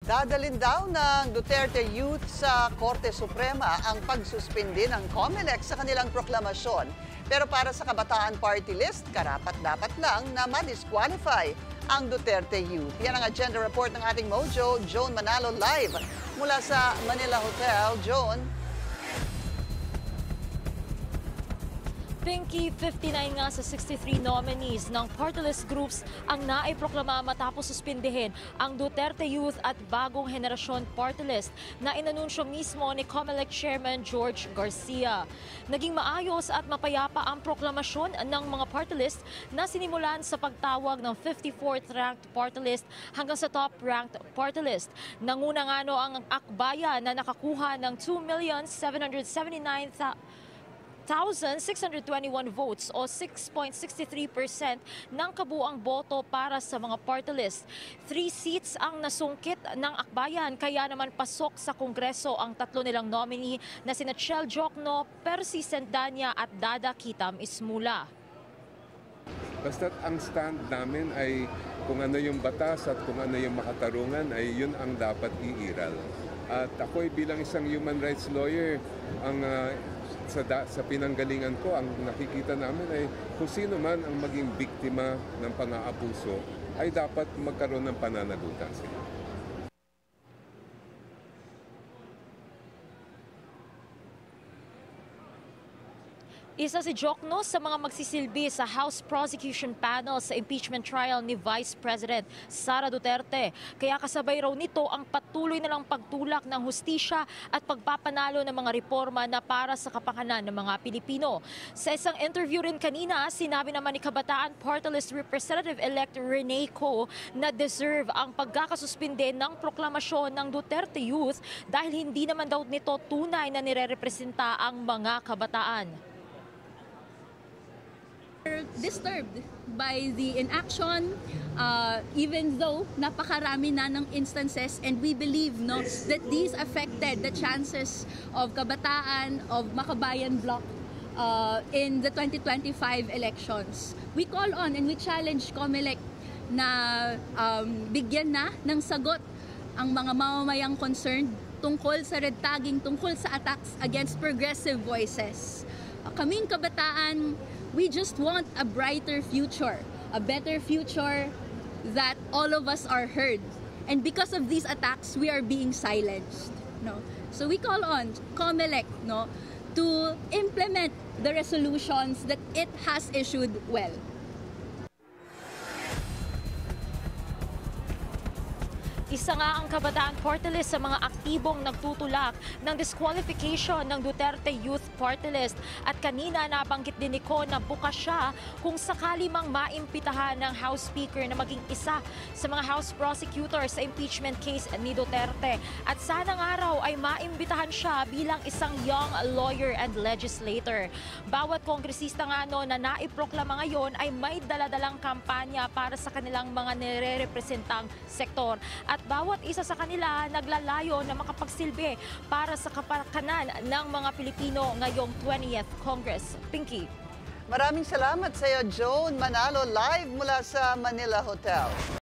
Dadalin daw ng Duterte Youth sa Korte Suprema ang pagsuspindi ng COMELEC sa kanilang proklamasyon. Pero para sa Kabataan Party List, karapat-dapat lang na ma-disqualify ang Duterte Youth. Yan ang agenda report ng ating Mojo, Joan Manalo live mula sa Manila Hotel. Joan. Pinky, 59 nga sa 63 nominees ng party list groups ang naiproklama matapos suspindihin ang Duterte Youth at Bagong Henerasyon party list na inanunsyo mismo ni COMELEC Chairman George Garcia. Naging maayos at mapayapa ang proklamasyon ng mga party list na sinimulan sa pagtawag ng 54th ranked party list hanggang sa top ranked party list. Nanguna nga ang akbayan na nakakuha ng 2,779,621 votes o 6.63% ng kabuang boto para sa mga party list. 3 seats ang nasungkit ng akbayan, kaya naman pasok sa Kongreso ang tatlo nilang nominee na sina Chel Jokno, Percy Sendanya at Dada Kitam Ismula. Basta't ang stand namin ay kung ano yung batas at kung ano yung makatarungan ay yun ang dapat iiral. At ako'y bilang isang human rights lawyer, ang sa pinanggalingan ko, ang nakikita namin ay kung sino man ang maging biktima ng pang-aabuso ay dapat magkaroon ng pananagutan sila. Isa si Jokno sa mga magsisilbi sa House Prosecution Panel sa impeachment trial ni Vice President Sara Duterte. Kaya kasabay raw nito ang patuloy nilang pagtulak ng hustisya at pagpapanalo ng mga reforma na para sa kapakanan ng mga Pilipino. Sa isang interview rin kanina, sinabi naman ni Kabataan Party List Representative-elect Rene Co na deserve ang pagkakasuspinde ng proklamasyon ng Duterte Youth dahil hindi naman daw nito tunay na nirerepresenta ang mga kabataan. Disturbed by the inaction, even though napakarami na ng instances, and we believe that these affected the chances of Kabataan, of Makabayan Bloc in the 2025 elections. We call on and we challenge COMELEC na bigyan na ng sagot ang mga mamamayang concerned tungkol sa red tagging, tungkol sa attacks against progressive voices. Kaming kabataan, we just want a brighter future, a better future that all of us are heard. And because of these attacks, we are being silenced. So we call on COMELEC to implement the resolutions that it has issued well. Isa nga ang Kabataan Party List sa mga aktibong nagtutulak ng disqualification ng Duterte Youth Party List. At kanina nabanggit din ni Ko na bukas siya kung sakali mang maimpitahan ng House Speaker na maging isa sa mga House Prosecutors sa impeachment case ni Duterte. At sanang araw ay maimbitahan siya bilang isang young lawyer and legislator. Bawat kongresista nga na naiproklama ngayon ay may daladalang kampanya para sa kanilang mga nire-representang sektor. At bawat isa sa kanila naglalayo na makapagsilbi para sa kapakanan ng mga Pilipino ngayong 20th Congress. Pinky. Maraming salamat sa iyo, Joan Manalo, live mula sa Manila Hotel.